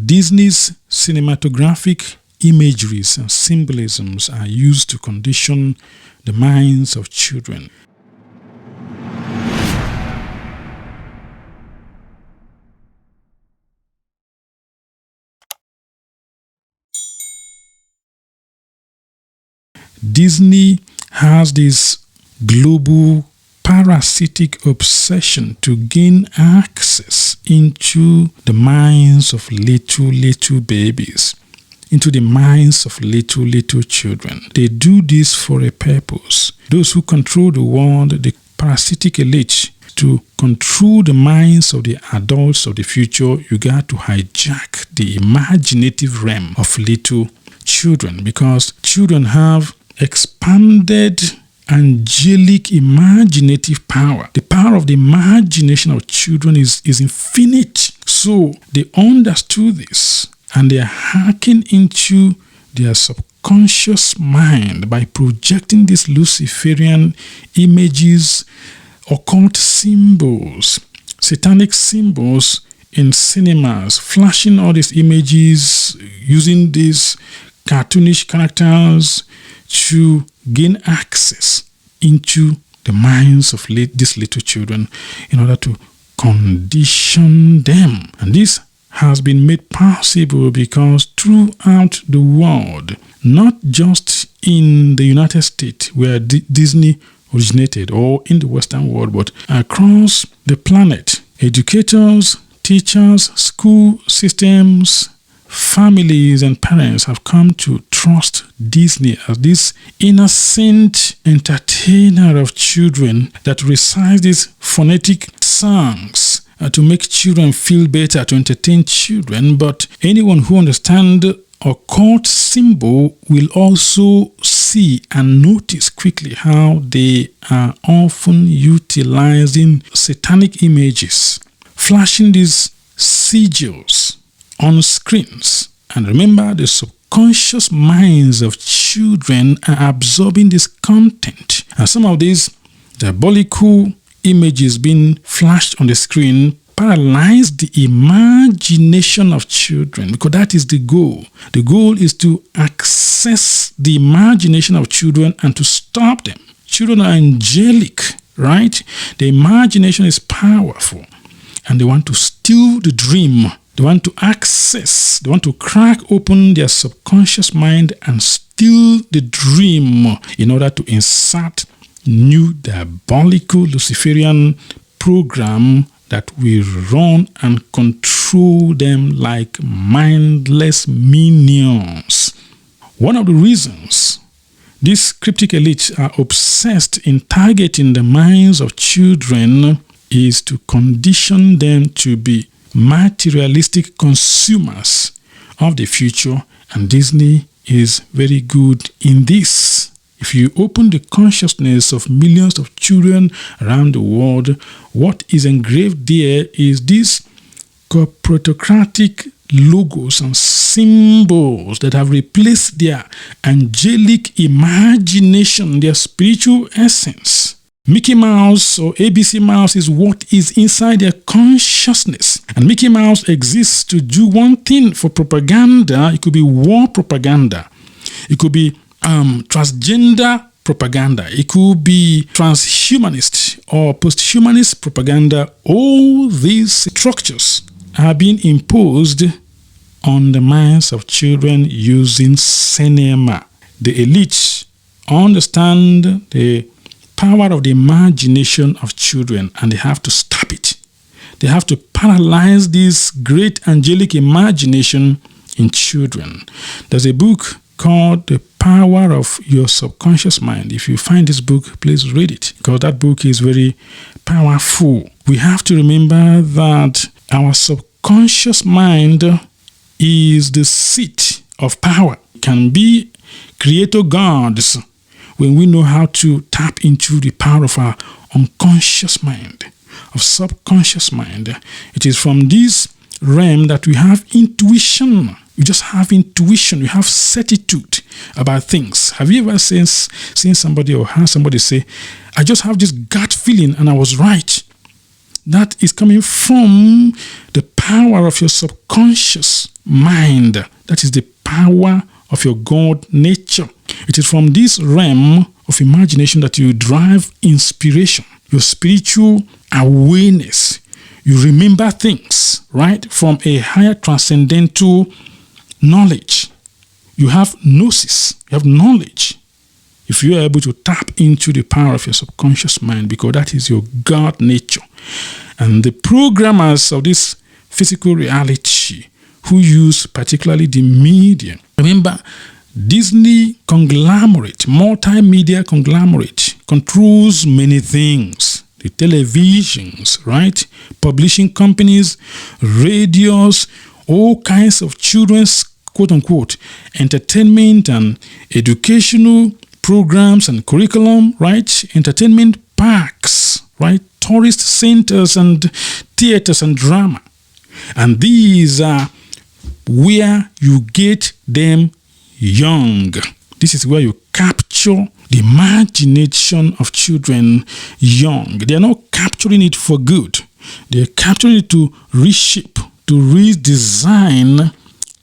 Disney's cinematographic imageries and symbolisms are used to condition the minds of children. Disney has this global parasitic obsession to gain access into the minds of little babies, into the minds of little children. They do this for a purpose. Those who control the world, the parasitic elite, to control the minds of the adults of the future, you got to hijack the imaginative realm of little children, because children have expanded angelic imaginative power. The power of the imagination of children is infinite. So they understood this, and they are hacking into their subconscious mind by projecting these Luciferian images, occult symbols, satanic symbols in cinemas, flashing all these images, using these cartoonish characters to gain access into the minds of these little children in order to condition them. And this has been made possible because throughout the world, not just in the United States where Disney originated or in the Western world, but across the planet, educators, teachers, school systems, families and parents have come to trust Disney as this innocent entertainer of children that recites these phonetic songs to make children feel better, to entertain children. But anyone who understands occult symbol will also see and notice quickly how they are often utilizing satanic images, flashing these sigils on screens. And remember, the subconscious minds of children are absorbing this content. And some of these diabolical images being flashed on the screen paralyze the imagination of children, because that is the goal. The goal is to access the imagination of children and to stop them. Children are angelic, right? The imagination is powerful, and they want to steal the dream. They want to access, they want to crack open their subconscious mind and steal the dream in order to insert new diabolical Luciferian program that will run and control them like mindless minions. One of the reasons these cryptic elites are obsessed in targeting the minds of children is to condition them to be materialistic consumers of the future, and Disney is very good in this. If you open the consciousness of millions of children around the world, what is engraved there is these corporatocratic logos and symbols that have replaced their angelic imagination, their spiritual essence. Mickey Mouse or ABC Mouse is what is inside their consciousness. And Mickey Mouse exists to do one thing for propaganda. It could be war propaganda. It could be transgender propaganda. It could be transhumanist or posthumanist propaganda. All these structures are being imposed on the minds of children using cinema. The elites understand the power of the imagination of children, and they have to stop it. They have to paralyze this great angelic imagination in children. There's a book called The Power of Your Subconscious Mind. If you find this book, please read it, because that book is very powerful. We have to remember that our subconscious mind is the seat of power. It can be creator gods when we know how to tap into the power of our unconscious mind, of subconscious mind. It is from this realm that we have intuition. You just have intuition. You have certitude about things. Have you ever seen somebody or heard somebody say, I just have this gut feeling and I was right? That is coming from the power of your subconscious mind. That is the power of your God nature. It is from this realm of imagination that you derive inspiration, your spiritual awareness. You remember things, right, from a higher transcendental knowledge. You have gnosis, you have knowledge. If you are able to tap into the power of your subconscious mind, because that is your God nature. And the programmers of this physical reality who use particularly the media. Remember, Disney conglomerate, multimedia conglomerate, controls many things. The televisions, right? Publishing companies, radios, all kinds of children's quote-unquote entertainment and educational programs and curriculum, right? Entertainment parks, right? Tourist centers and theaters and drama. And these are where you get them young. This is where you capture the imagination of children young. They are not capturing it for good. They are capturing it to reshape, to redesign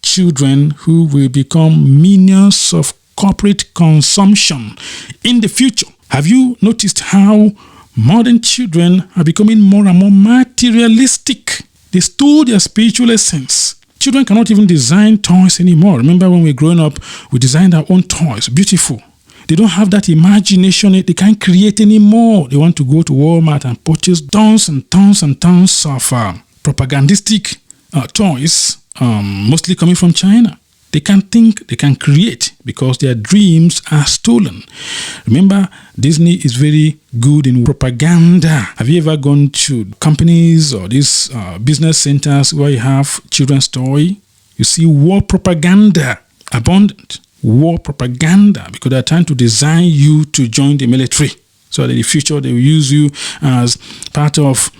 children who will become minions of corporate consumption in the future. Have you noticed how modern children are becoming more and more materialistic? They stole their spiritual essence. Children cannot even design toys anymore. Remember when we were growing up, we designed our own toys, beautiful. They don't have that imagination. They can't create anymore. They want to go to Walmart and purchase tons and tons and tons of propagandistic toys, mostly coming from China. They can't think, they can't create because their dreams are stolen. Remember, Disney is very good in propaganda. Have you ever gone to companies or these business centers where you have children's toy? You see war propaganda abundant. War propaganda, because they're trying to design you to join the military. So that in the future they will use you as part of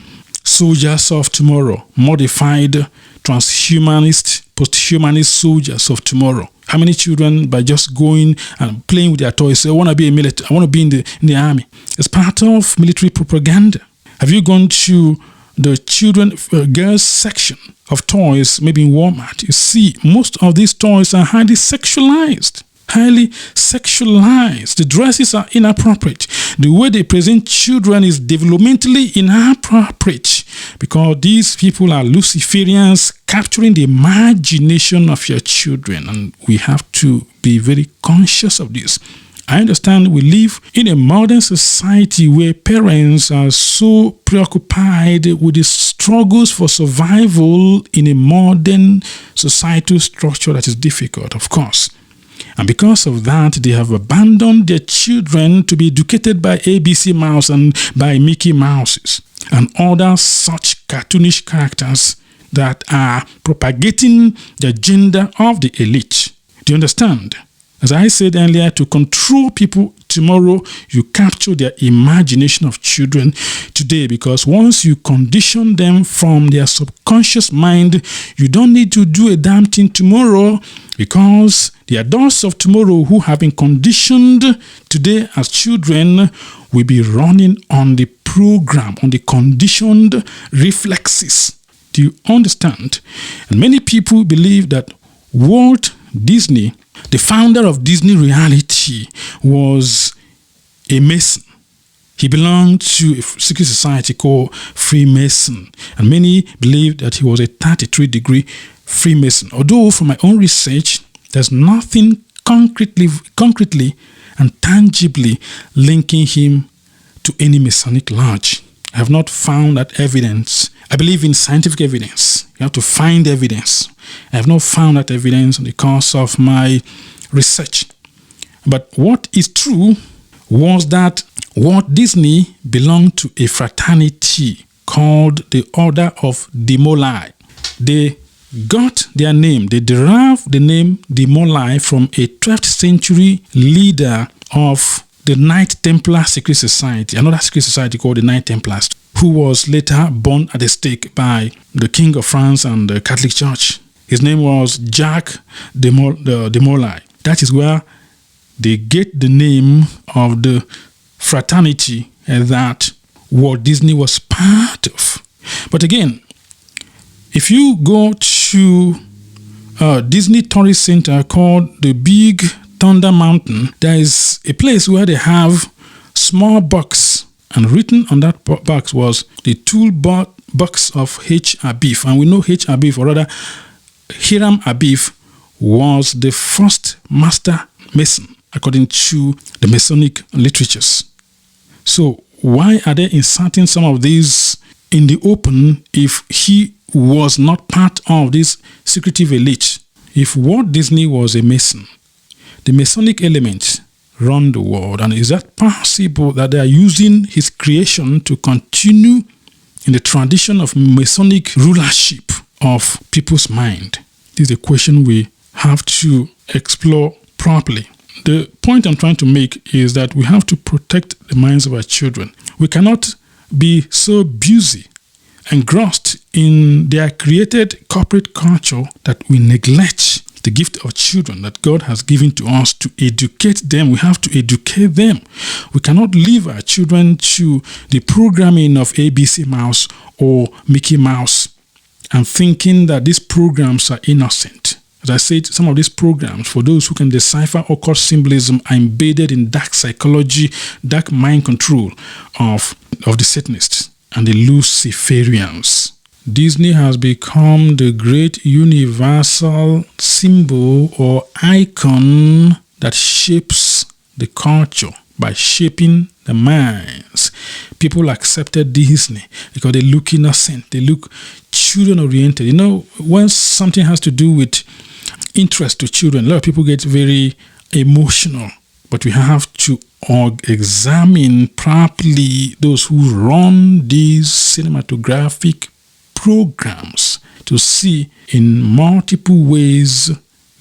soldiers of tomorrow, modified transhumanist, post-humanist soldiers of tomorrow. How many children, by just going and playing with their toys, say, I want to be a military, I want to be in the army. It's part of military propaganda. Have you gone to the girls section of toys, maybe in Walmart? You see, most of these toys are highly sexualized. The dresses are inappropriate. The way they present children is developmentally inappropriate, because these people are Luciferians capturing the imagination of your children, and we have to be very conscious of this. I understand we live in a modern society where parents are so preoccupied with the struggles for survival in a modern societal structure that is difficult, of course. And because of that, they have abandoned their children to be educated by ABC Mouse and by Mickey Mouses and other such cartoonish characters that are propagating the agenda of the elite. Do you understand? As I said earlier, to control people tomorrow, you capture their imagination of children today, because once you condition them from their subconscious mind, you don't need to do a damn thing tomorrow, because the adults of tomorrow who have been conditioned today as children will be running on the program, on the conditioned reflexes. Do you understand? And many people believe that Walt Disney, the founder of Disney reality, was a Mason. He belonged to a secret society called Freemason, and many believe that he was a 33-degree Freemason. Although from my own research, there's nothing concretely and tangibly linking him to any Masonic lodge. I have not found that evidence. I believe in scientific evidence. You have to find evidence. I have not found that evidence in the course of my research. But what is true was that Walt Disney belonged to a fraternity called the Order of Demoli. They got their name, they derived the name Demoli from a 12th century leader of the Knight Templar secret society, another secret society called the Knight Templars, who was later burned at the stake by the King of France and the Catholic Church. His name was Jacques de Molay. That is where they get the name of the fraternity that Walt Disney was part of. But again, if you go to Disney Tourist Center called the Big Thunder Mountain, there is a place where they have small box, and written on that box was the toolbox of H. Abif. And we know H. Abif, or rather Hiram Abif, was the first master mason according to the Masonic literatures. So why are they inserting some of these in the open if he was not part of this secretive elite? If Walt Disney was a Mason, the Masonic elements run the world, and is that possible that they are using his creation to continue in the tradition of Masonic rulership of people's mind? This is a question we have to explore properly. The point I'm trying to make is that we have to protect the minds of our children. We cannot be so busy, engrossed in their created corporate culture that we neglect the gift of children that God has given to us to educate them. We have to educate them. We cannot leave our children to the programming of ABC Mouse or Mickey Mouse and thinking that these programs are innocent. As I said, some of these programs, for those who can decipher occult symbolism, are embedded in dark psychology, dark mind control of the Satanists and the Luciferians. Disney has become the great universal symbol or icon that shapes the culture by shaping the minds. People accepted Disney because they look innocent, they look children-oriented. You know, when something has to do with interest to children, a lot of people get very emotional. But we have to examine properly those who run these cinematographic programs to see in multiple ways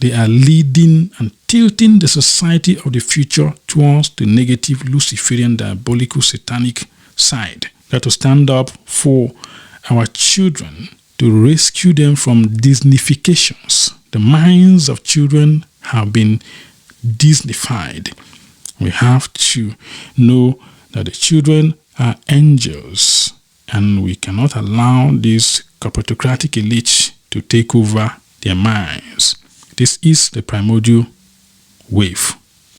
they are leading and tilting the society of the future towards the negative Luciferian, diabolical, satanic side. That to stand up for our children, to rescue them from Disneyfications. The minds of children have been Disneyfied. We have to know that the children are angels, and we cannot allow this corporatocratic elite to take over their minds. This is the primordial wave.